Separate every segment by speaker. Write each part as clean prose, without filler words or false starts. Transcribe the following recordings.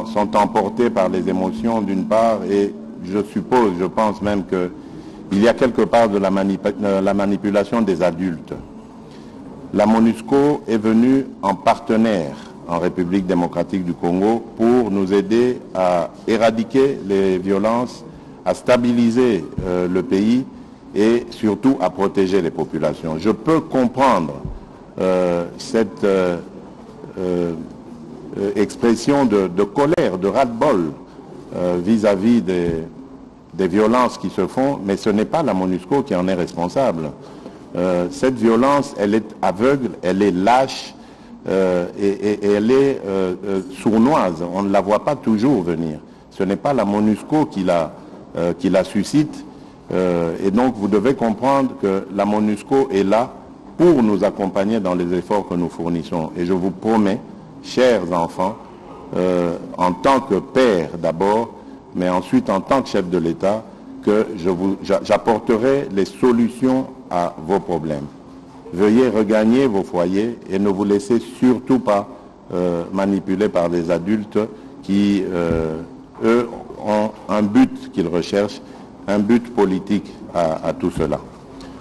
Speaker 1: gens sont emportés par les émotions d'une part, et je pense même qu'il y a quelque part de la manipulation des adultes. La MONUSCO est venue en partenaire en République démocratique du Congo pour nous aider à éradiquer les violences, à stabiliser le pays et surtout à protéger les populations. Je peux comprendre cette expression de colère, de ras-le-bol vis-à-vis des violences qui se font, mais ce n'est pas la MONUSCO qui en est responsable. Cette violence, elle est aveugle, elle est lâche et elle est sournoise. On ne la voit pas toujours venir. Ce n'est pas la MONUSCO qui la suscite. Et donc vous devez comprendre que la MONUSCO est là pour nous accompagner dans les efforts que nous fournissons. Et je vous promets, chers enfants, en tant que père d'abord, mais ensuite en tant que chef de l'État, que j'apporterai les solutions à vos problèmes. Veuillez regagner vos foyers et ne vous laissez surtout pas manipuler par des adultes qui, eux, ont un but qu'ils recherchent, un but politique à tout cela.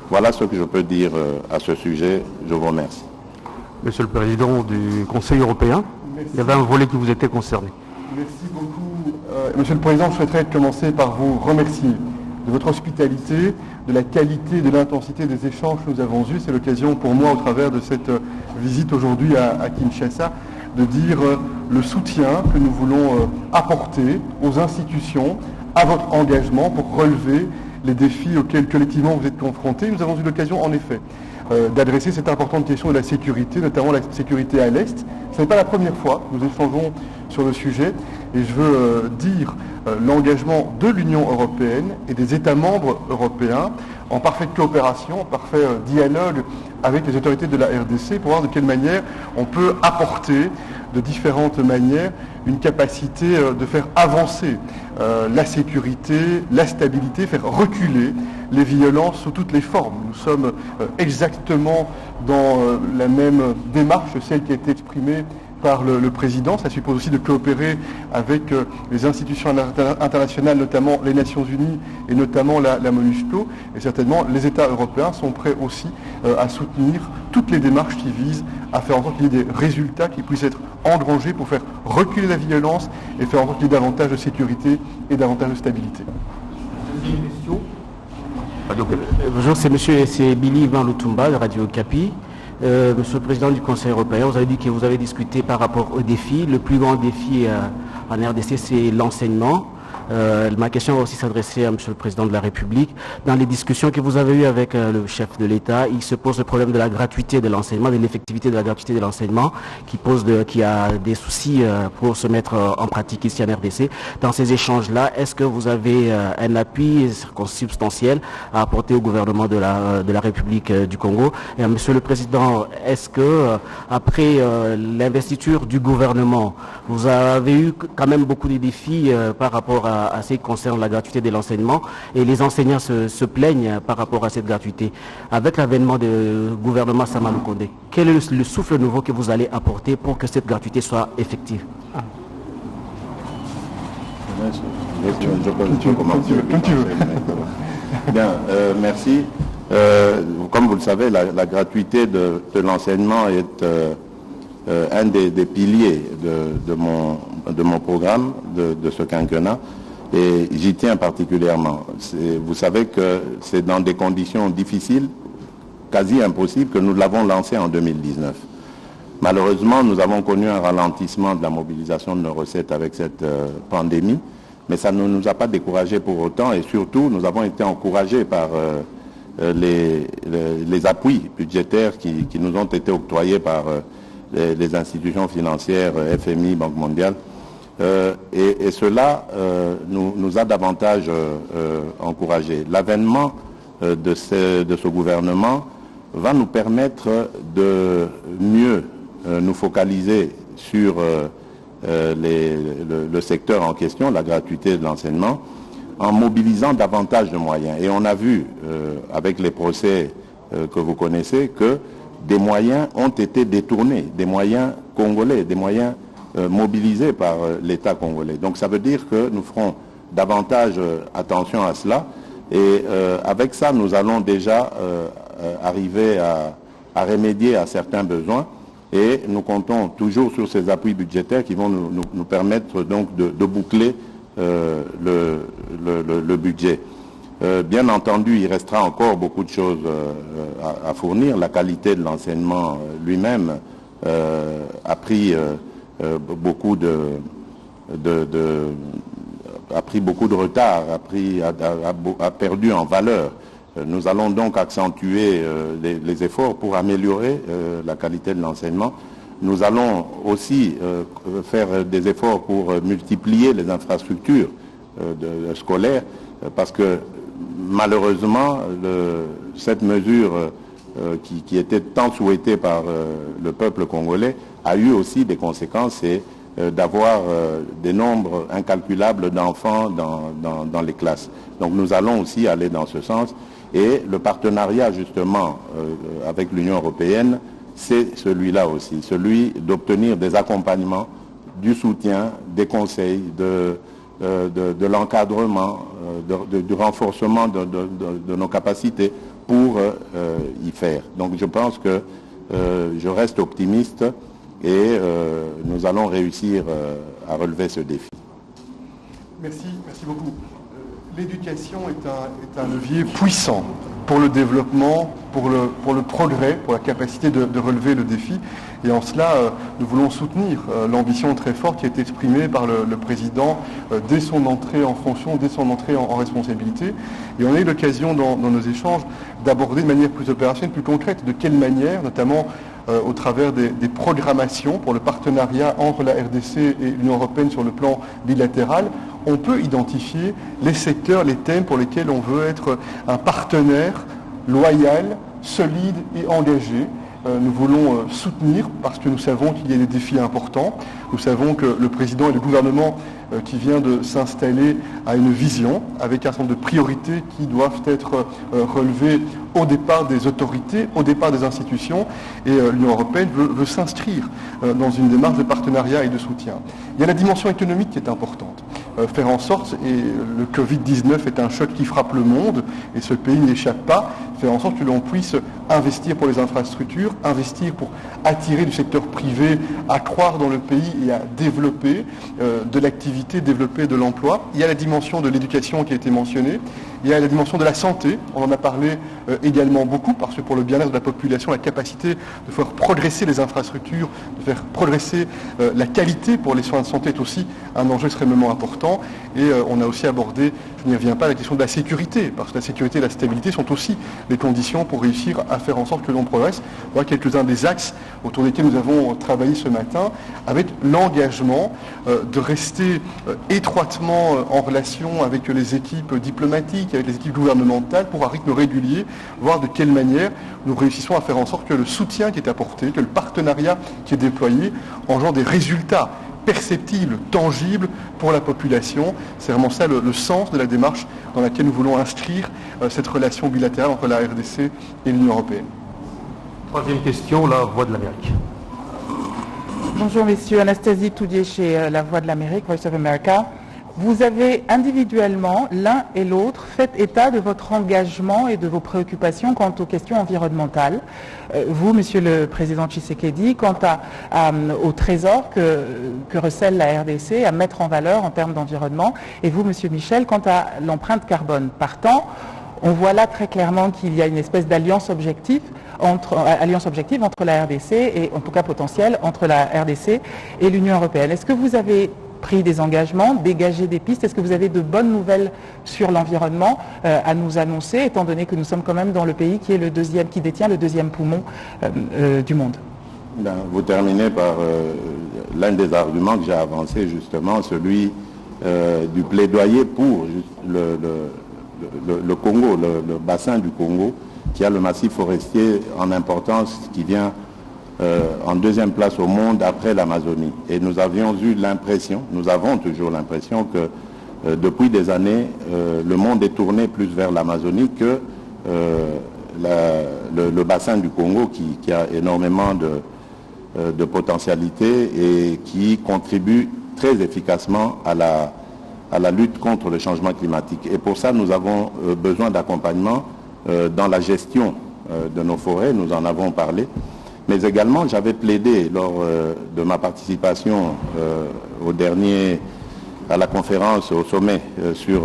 Speaker 1: Voilà ce que je peux dire à ce sujet. Je vous remercie.
Speaker 2: Monsieur le Président du Conseil européen, il y avait un volet qui vous était concerné.
Speaker 3: Merci beaucoup. Monsieur le Président, je souhaiterais commencer par vous remercier de votre hospitalité, de la qualité, de l'intensité des échanges que nous avons eus. C'est l'occasion pour moi, au travers de cette visite aujourd'hui à Kinshasa, de dire le soutien que nous voulons apporter aux institutions, à votre engagement pour relever les défis auxquels collectivement vous êtes confrontés. Nous avons eu l'occasion, en effet, d'adresser cette importante question de la sécurité, notamment la sécurité à l'Est. Ce n'est pas la première fois que nous échangeons sur le sujet, et je veux dire l'engagement de l'Union européenne et des États membres européens en parfaite coopération, en parfait dialogue avec les autorités de la RDC pour voir de quelle manière on peut apporter de différentes manières une capacité de faire avancer la sécurité, la stabilité, faire reculer les violences sous toutes les formes. Nous sommes exactement dans la même démarche, celle qui a été exprimée par le Président. Ça suppose aussi de coopérer avec les institutions internationales, notamment les Nations Unies et notamment la MONUSCO. Et certainement, les États européens sont prêts aussi à soutenir toutes les démarches qui visent à faire en sorte qu'il y ait des résultats qui puissent être engrangés pour faire reculer la violence et faire en sorte qu'il y ait davantage de sécurité et davantage de stabilité.
Speaker 2: Deuxième question.
Speaker 4: Bonjour, c'est Billy Ivan Lutumba de Radio Okapi. Monsieur le Président du Conseil européen, vous avez dit que vous avez discuté par rapport aux défis. Le plus grand défi en RDC, c'est l'enseignement. Ma question va aussi s'adresser à Monsieur le Président de la République. Dans les discussions que vous avez eues avec le chef de l'État, il se pose le problème de la gratuité de l'enseignement, de l'effectivité de la gratuité de l'enseignement, qui a des soucis pour se mettre en pratique ici en RDC. Dans ces échanges-là, est-ce que vous avez un appui substantiel à apporter au gouvernement de la République du Congo? Et Monsieur le Président, est-ce que après l'investiture du gouvernement, vous avez eu quand même beaucoup de défis par rapport à ce qui concerne la gratuité de l'enseignement, et les enseignants se plaignent par rapport à cette gratuité. Avec l'avènement du gouvernement Sama Lukonde, quel est le souffle nouveau que vous allez apporter pour que cette gratuité soit effective?
Speaker 1: Bien, merci. Comme vous le savez, la gratuité de l'enseignement est un des piliers de mon programme de ce quinquennat, et j'y tiens particulièrement. Vous savez que c'est dans des conditions difficiles, quasi impossibles, que nous l'avons lancé en 2019. Malheureusement, nous avons connu un ralentissement de la mobilisation de nos recettes avec cette pandémie, mais ça ne nous a pas découragés pour autant, et surtout, nous avons été encouragés par les appuis budgétaires qui nous ont été octroyés par les institutions financières, FMI, Banque mondiale, et cela nous a davantage encouragés. L'avènement de ce gouvernement va nous permettre de mieux nous focaliser sur le secteur en question, la gratuité de l'enseignement, en mobilisant davantage de moyens. Et on a vu avec les procès que vous connaissez que des moyens ont été détournés, des moyens congolais, des moyens mobilisés par l'État congolais. Donc ça veut dire que nous ferons davantage attention à cela. Et avec ça, nous allons déjà arriver à remédier à certains besoins. Et nous comptons toujours sur ces appuis budgétaires qui vont nous permettre donc de boucler le budget. Bien entendu, il restera encore beaucoup de choses à fournir. La qualité de l'enseignement lui-même a pris beaucoup de retard, a perdu en valeur. Nous allons donc accentuer les efforts pour améliorer la qualité de l'enseignement. Nous allons aussi faire des efforts pour multiplier les infrastructures scolaires parce que malheureusement, cette mesure qui était tant souhaitée par le peuple congolais a eu aussi des conséquences, c'est d'avoir des nombres incalculables d'enfants dans les classes. Donc nous allons aussi aller dans ce sens. Et le partenariat justement avec l'Union européenne, c'est celui-là aussi, celui d'obtenir des accompagnements, du soutien, des conseils, de l'encadrement, du renforcement de nos capacités pour y faire. Donc je pense que je reste optimiste et nous allons réussir à relever ce défi.
Speaker 3: Merci beaucoup. L'éducation est un levier puissant pour le développement, pour le progrès, pour la capacité de relever le défi. Et en cela, nous voulons soutenir l'ambition très forte qui a été exprimée par le président dès son entrée en fonction, dès son entrée en responsabilité. Et on a eu l'occasion dans nos échanges d'aborder de manière plus opérationnelle, plus concrète, de quelle manière, notamment au travers des programmations pour le partenariat entre la RDC et l'Union européenne sur le plan bilatéral, on peut identifier les secteurs, les thèmes pour lesquels on veut être un partenaire loyal, solide et engagé. Nous voulons soutenir parce que nous savons qu'il y a des défis importants. Nous savons que le président et le gouvernement qui vient de s'installer a une vision avec un certain nombre de priorités qui doivent être relevées au départ des autorités, au départ des institutions. Et l'Union européenne veut s'inscrire dans une démarche de partenariat et de soutien. Il y a la dimension économique qui est importante. Faire en sorte, et le Covid-19 est un choc qui frappe le monde, et ce pays n'échappe pas, faire en sorte que l'on puisse investir pour les infrastructures, investir pour attirer du secteur privé à croire dans le pays et à développer de l'activité, développer de l'emploi. Il y a la dimension de l'éducation qui a été mentionnée, il y a la dimension de la santé, on en a parlé également beaucoup, parce que pour le bien-être de la population, la capacité de faire progresser les infrastructures, de faire progresser la qualité pour les soins de santé est aussi un enjeu extrêmement important. Et on a aussi abordé, je n'y reviens pas, la question de la sécurité, parce que la sécurité et la stabilité sont aussi les conditions pour réussir à faire en sorte que l'on progresse. Voilà quelques-uns des axes autour desquels nous avons travaillé ce matin, avec l'engagement de rester étroitement en relation avec les équipes diplomatiques, avec les équipes gouvernementales, pour un rythme régulier, voir de quelle manière nous réussissons à faire en sorte que le soutien qui est apporté, que le partenariat qui est déployé engendre des résultats perceptibles, tangibles pour la population. C'est vraiment ça le sens de la démarche dans laquelle nous voulons inscrire cette relation bilatérale entre la RDC et l'Union européenne.
Speaker 2: Troisième question, la Voix de l'Amérique.
Speaker 5: Bonjour messieurs, Anastasie Toudier chez La Voix de l'Amérique, Voice of America. Vous avez individuellement, l'un et l'autre, fait état de votre engagement et de vos préoccupations quant aux questions environnementales. Vous, Monsieur le Président Tshisekedi, quant au trésor que recèle la RDC à mettre en valeur en termes d'environnement, et vous, Monsieur Michel, quant à l'empreinte carbone. Partant, on voit là très clairement qu'il y a une espèce d'alliance objective entre la RDC, et en tout cas potentielle, entre la RDC et l'Union européenne. Est-ce que vous avez pris des engagements, dégagé des pistes? Est-ce que vous avez de bonnes nouvelles sur l'environnement à nous annoncer, étant donné que nous sommes quand même dans le pays qui est qui détient le deuxième poumon du monde?
Speaker 1: Vous terminez par l'un des arguments que j'ai avancé, justement, celui du plaidoyer pour le Congo, le bassin du Congo, qui a le massif forestier en importance, qui vient en deuxième place au monde après l'Amazonie. Et nous avons toujours l'impression que depuis des années, le monde est tourné plus vers l'Amazonie que le bassin du Congo qui a énormément de potentialité et qui contribue très efficacement à la lutte contre le changement climatique. Et pour ça, nous avons besoin d'accompagnement dans la gestion de nos forêts, nous en avons parlé. Mais également, j'avais plaidé lors de ma participation à la conférence, au sommet sur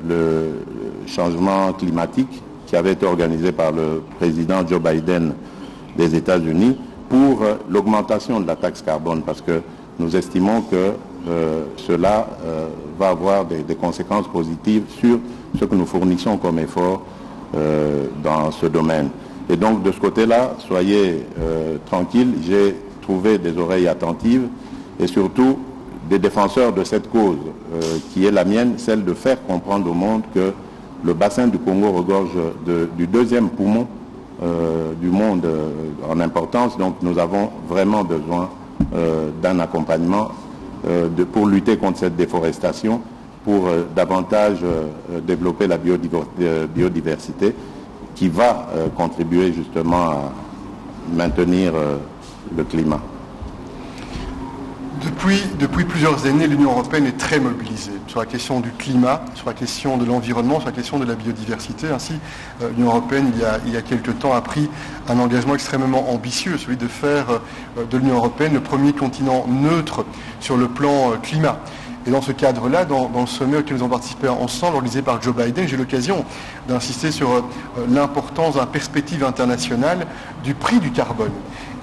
Speaker 1: le changement climatique qui avait été organisé par le président Joe Biden des États-Unis pour l'augmentation de la taxe carbone, parce que nous estimons que cela va avoir des conséquences positives sur ce que nous fournissons comme effort dans ce domaine. Et donc de ce côté-là, soyez tranquilles, j'ai trouvé des oreilles attentives et surtout des défenseurs de cette cause qui est la mienne, celle de faire comprendre au monde que le bassin du Congo regorge du deuxième poumon du monde en importance. Donc nous avons vraiment besoin d'un accompagnement pour lutter contre cette déforestation, pour davantage développer la biodiversité qui va contribuer justement à maintenir le climat.
Speaker 3: Depuis plusieurs années, l'Union européenne est très mobilisée sur la question du climat, sur la question de l'environnement, sur la question de la biodiversité. Ainsi, l'Union européenne, il y a quelque temps, a pris un engagement extrêmement ambitieux, celui de faire de l'Union européenne le premier continent neutre sur le plan climat. Et dans ce cadre-là, dans le sommet auquel nous avons participé ensemble, organisé par Joe Biden, j'ai eu l'occasion d'insister sur l'importance d'une perspective internationale du prix du carbone.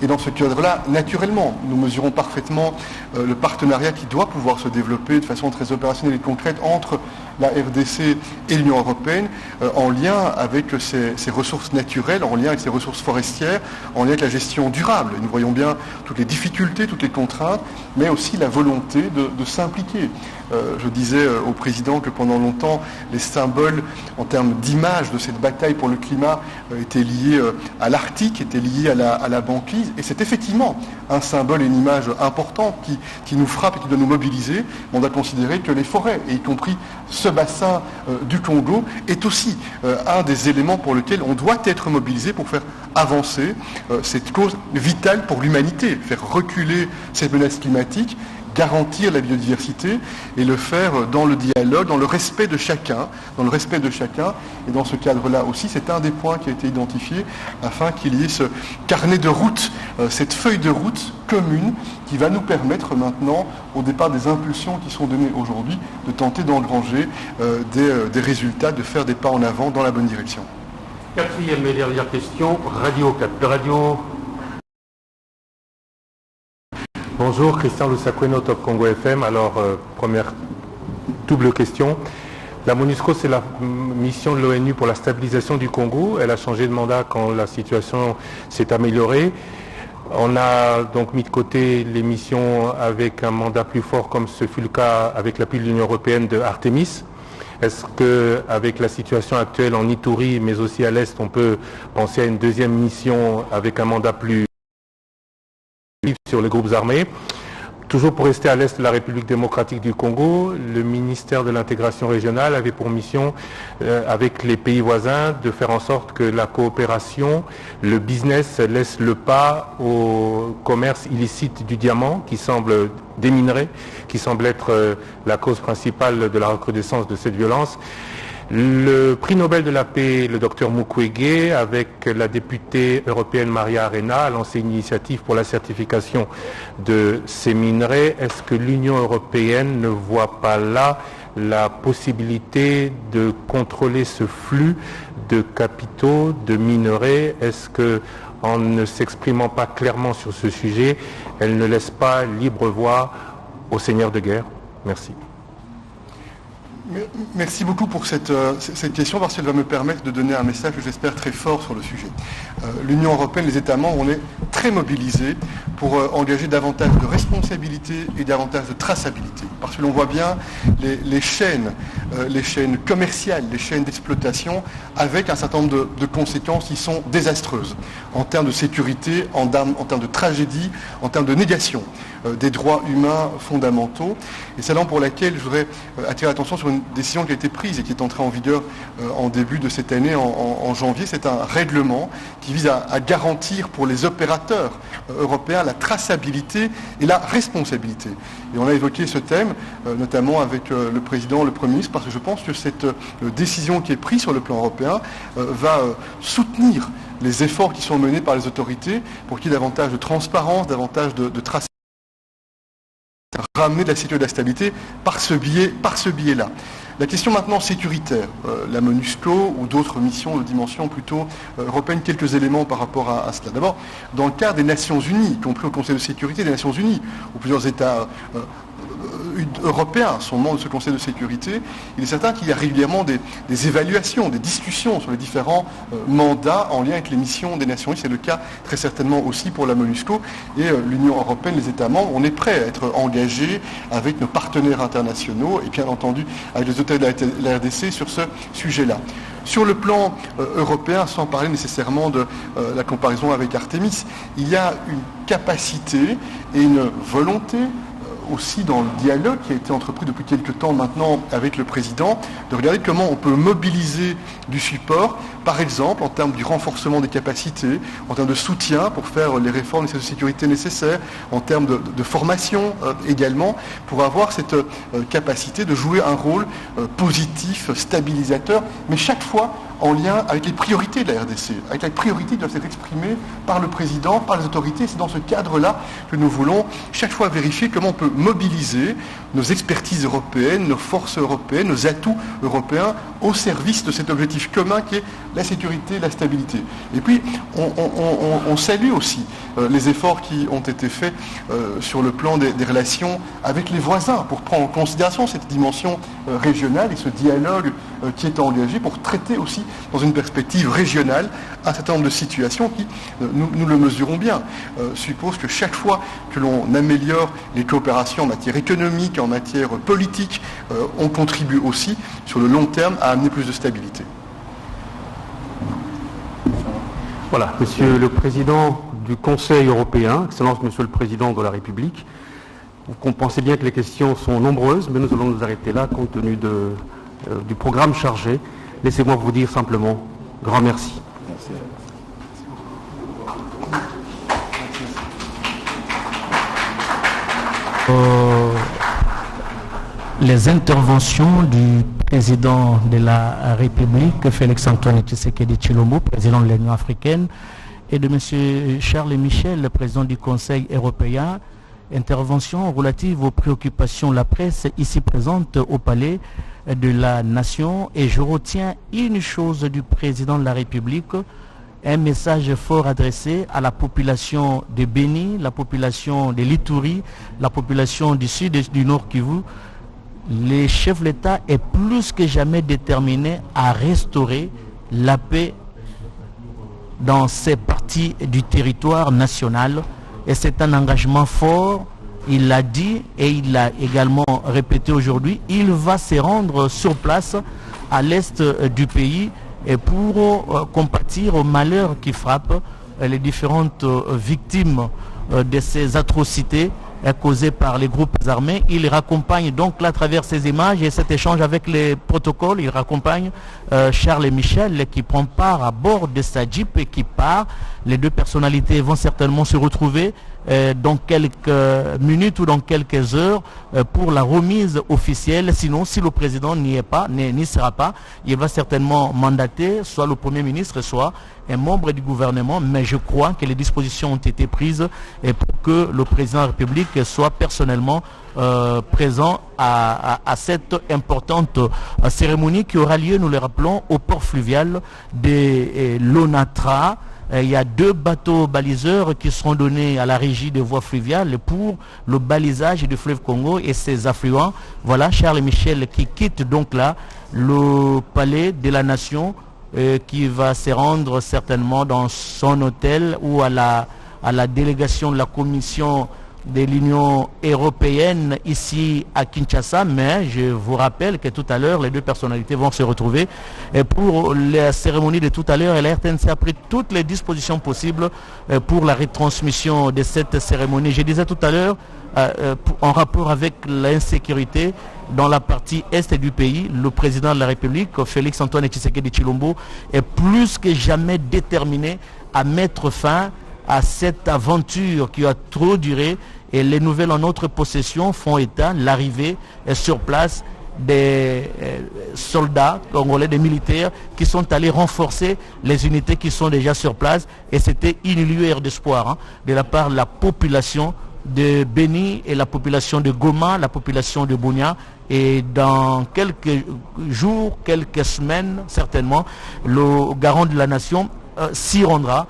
Speaker 3: Et dans ce cadre-là, naturellement, nous mesurons parfaitement le partenariat qui doit pouvoir se développer de façon très opérationnelle et concrète entre la RDC et l'Union européenne, en lien avec ses ressources naturelles, en lien avec ses ressources forestières, en lien avec la gestion durable. Et nous voyons bien toutes les difficultés, toutes les contraintes, mais aussi la volonté de s'impliquer. Je disais au président que pendant longtemps, les symboles en termes d'image de cette bataille pour le climat étaient liés à l'Arctique, étaient liés à la banquise. Et c'est effectivement un symbole et une image importante qui nous frappe et qui doit nous mobiliser. On doit considérer que les forêts, et y compris ce bassin du Congo, est aussi un des éléments pour lesquels on doit être mobilisé pour faire avancer cette cause vitale pour l'humanité, faire reculer cette menace climatique, garantir la biodiversité et le faire dans le dialogue, dans le respect de chacun, et dans ce cadre-là aussi, c'est un des points qui a été identifié afin qu'il y ait ce carnet de route, cette feuille de route commune qui va nous permettre maintenant, au départ des impulsions qui sont données aujourd'hui, de tenter d'engranger des résultats, de faire des pas en avant dans la bonne direction.
Speaker 2: Quatrième et dernière question, Radio 4.
Speaker 6: Bonjour, Christian Lusakweno, Top Congo FM. Alors, première double question. La MONUSCO, c'est la mission de l'ONU pour la stabilisation du Congo. Elle a changé de mandat quand la situation s'est améliorée. On a donc mis de côté les missions avec un mandat plus fort, comme ce fut le cas avec l'appui de l'Union européenne de Artemis. Est-ce qu'avec la situation actuelle en Ituri, mais aussi à l'Est, on peut penser à une deuxième mission avec un mandat plus sur les groupes armés? Toujours pour rester à l'est de la République démocratique du Congo, le ministère de l'intégration régionale avait pour mission, avec les pays voisins, de faire en sorte que la coopération, le business laisse le pas au commerce illicite du diamant, des minerais, qui semble être la cause principale de la recrudescence de cette violence. Le prix Nobel de la paix, le docteur Mukwege, avec la députée européenne Maria Arena, a lancé une initiative pour la certification de ces minerais. Est-ce que l'Union européenne ne voit pas là la possibilité de contrôler ce flux de capitaux, de minerais? Est-ce que, en ne s'exprimant pas clairement sur ce sujet, elle ne laisse pas libre voie aux seigneurs de guerre? Merci.
Speaker 3: Merci beaucoup pour cette question, parce qu'elle va me permettre de donner un message que j'espère très fort sur le sujet. L'Union européenne, les États membres, on est très mobilisés pour engager davantage de responsabilité et davantage de traçabilité. Parce que l'on voit bien les chaînes commerciales, les chaînes d'exploitation, avec un certain nombre de conséquences qui sont désastreuses en termes de sécurité, en termes de tragédie, en termes de négation. des droits humains fondamentaux. Et c'est là pour laquelle je voudrais attirer l'attention sur une décision qui a été prise et qui est entrée en vigueur en début de cette année, en janvier. C'est un règlement qui vise à garantir pour les opérateurs européens la traçabilité et la responsabilité. Et on a évoqué ce thème, notamment avec le président, le Premier ministre, parce que je pense que cette décision qui est prise sur le plan européen va soutenir les efforts qui sont menés par les autorités pour qu'il y ait davantage de transparence, davantage de traçabilité, ramener de la sécurité et de la stabilité par ce biais-là. La question maintenant sécuritaire, la MONUSCO ou d'autres missions de dimension plutôt européenne, quelques éléments par rapport à cela. D'abord, dans le cadre des Nations Unies, y compris au Conseil de sécurité des Nations Unies, où plusieurs États européens sont membres de ce Conseil de sécurité, il est certain qu'il y a régulièrement des évaluations, des discussions sur les différents mandats en lien avec les missions des Nations Unies. C'est le cas très certainement aussi pour la MONUSCO et l'Union européenne, les États membres. On est prêt à être engagés avec nos partenaires internationaux et bien entendu avec les autorités de la RDC sur ce sujet-là. Sur le plan européen, sans parler nécessairement de la comparaison avec Artemis, il y a une capacité et une volonté aussi dans le dialogue qui a été entrepris depuis quelques temps maintenant avec le président, de regarder comment on peut mobiliser du support, par exemple en termes du renforcement des capacités, en termes de soutien pour faire les réformes de sécurité nécessaires, en termes de formation également, pour avoir cette capacité de jouer un rôle positif, stabilisateur, mais chaque fois en lien avec les priorités de la RDC, avec les priorités qui doivent être exprimées par le président, par les autorités. C'est dans ce cadre-là que nous voulons chaque fois vérifier comment on peut mobiliser nos expertises européennes, nos forces européennes, nos atouts européens au service de cet objectif commun qui est la sécurité et la stabilité. Et puis, on salue aussi les efforts qui ont été faits sur le plan des relations avec les voisins pour prendre en considération cette dimension régionale et ce dialogue qui est engagé pour traiter aussi dans une perspective régionale un certain nombre de situations qui, nous le mesurons bien, suppose que chaque fois que l'on améliore les coopérations en matière économique, en matière politique, on contribue aussi sur le long terme à amener plus de stabilité.
Speaker 2: Voilà, Monsieur le Président du Conseil européen, Excellence Monsieur le Président de la République, vous comprenez bien que les questions sont nombreuses, mais nous allons nous arrêter là compte tenu du programme chargé. Laissez-moi vous dire simplement grand merci.
Speaker 1: Merci.
Speaker 7: Les interventions du président de la République, Félix-Antoine Tshisekedi Tshilombo, président de l'Union africaine, et de M. Charles Michel, le président du Conseil européen, intervention relative aux préoccupations de la presse ici présente au Palais de la Nation. Et je retiens une chose du président de la République, un message fort adressé à la population de Béni, la population de l'Ituri, la population du sud et du nord Kivu. Les chefs de l'État est plus que jamais déterminé à restaurer la paix dans ces parties du territoire national. Et c'est un engagement fort, il l'a dit et il l'a également répété aujourd'hui. Il va se rendre sur place à l'est du pays et pour compatir au malheur qui frappe les différentes victimes de ces atrocités causées par les groupes armés. Il raccompagne donc là à travers ces images et cet échange avec les protocoles, il raccompagne Charles Michel qui prend part à bord de sa Jeep et qui part. Les deux personnalités vont certainement se retrouver dans quelques minutes ou dans quelques heures pour la remise officielle. Sinon, si le président n'y sera pas, il va certainement mandater soit le Premier ministre, soit un membre du gouvernement. Mais je crois que les dispositions ont été prises pour que le président de la République soit personnellement présent à cette importante cérémonie qui aura lieu, nous le rappelons, au port fluvial de l'Onatra. Il y a 2 bateaux baliseurs qui seront donnés à la régie des voies fluviales pour le balisage du fleuve Congo et ses affluents. Voilà Charles Michel qui quitte donc là le palais de la Nation qui va se rendre certainement dans son hôtel ou à la délégation de la commission de l'Union européenne ici à Kinshasa, mais je vous rappelle que tout à l'heure, les deux personnalités vont se retrouver pour la cérémonie de tout à l'heure et la RTNC a pris toutes les dispositions possibles pour la retransmission de cette cérémonie. Je disais tout à l'heure, en rapport avec l'insécurité dans la partie est du pays, le président de la République, Félix Antoine Tshisekedi Tshilombo, est plus que jamais déterminé à mettre fin à cette aventure qui a trop duré, et les nouvelles en notre possession font état l'arrivée sur place des soldats congolais, des militaires qui sont allés renforcer les unités qui sont déjà sur place, et c'était une lueur d'espoir de la part de la population de Beni et la population de Goma, la population de Bunia. Et dans quelques jours, quelques semaines certainement, le garant de la nation s'y rendra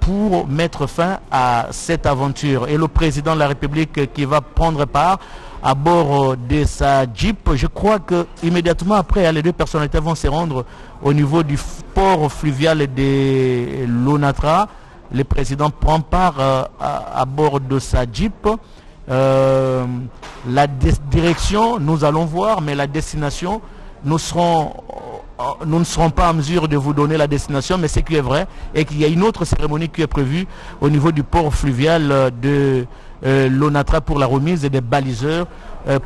Speaker 7: pour mettre fin à cette aventure. Et le président de la République qui va prendre part à bord de sa Jeep, je crois que immédiatement après, les deux personnalités vont se rendre au niveau du port fluvial de l'Onatra. Le président prend part à bord de sa Jeep. La direction, nous allons voir, mais la destination, nous ne serons pas en mesure de vous donner la destination, mais ce qui est vrai est qu'il y a une autre cérémonie qui est prévue au niveau du port fluvial de l'Onatra pour la remise des baliseurs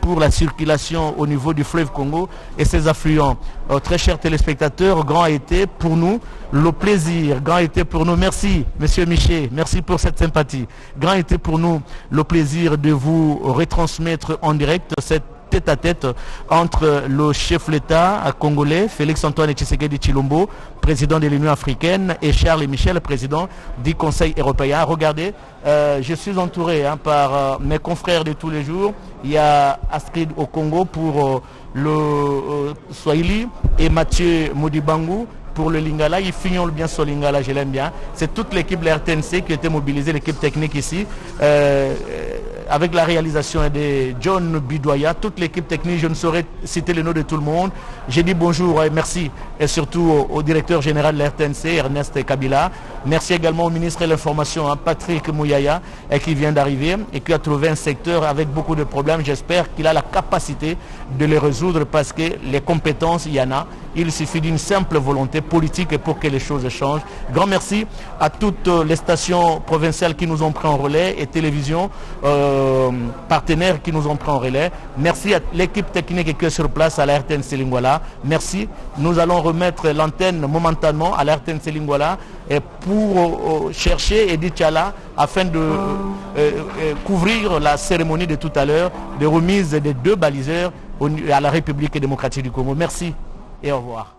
Speaker 7: pour la circulation au niveau du fleuve Congo et ses affluents. Très chers téléspectateurs, grand a été pour nous le plaisir, grand a été pour nous, merci Monsieur Miché, merci pour cette sympathie, grand a été pour nous le plaisir de vous retransmettre en direct cette tête-à-tête entre le chef de l'État congolais, Félix Antoine Tshisekedi Tshilombo, président de l'Union africaine, et Charles Michel, président du Conseil européen. Regardez, je suis entouré par mes confrères de tous les jours. Il y a Astrid au Congo pour le Swahili et Mathieu Modibangu pour le Lingala. Ils fignolent bien sur Lingala, je l'aime bien. C'est toute l'équipe de la RTNC qui était mobilisée, l'équipe technique ici. Avec la réalisation de John Bidoya, toute l'équipe technique, je ne saurais citer le nom de tout le monde. J'ai dit bonjour et merci, et surtout au directeur général de la RTNC, Ernest Kabila. Merci également au ministre de l'Information, Patrick Mouyaya, qui vient d'arriver et qui a trouvé un secteur avec beaucoup de problèmes. J'espère qu'il a la capacité de les résoudre parce que les compétences, il y en a. Il suffit d'une simple volonté politique pour que les choses changent. Grand merci à toutes les stations provinciales qui nous ont pris en relais et télévisions partenaires qui nous ont pris en relais. Merci à l'équipe technique qui est sur place à la RTNC Lingwala. Merci. Nous allons remettre l'antenne momentanément à la RTNC Lingwala pour chercher Edith Tchala afin de couvrir la cérémonie de tout à l'heure de remise des deux baliseurs à la République démocratique du Congo. Merci et au revoir.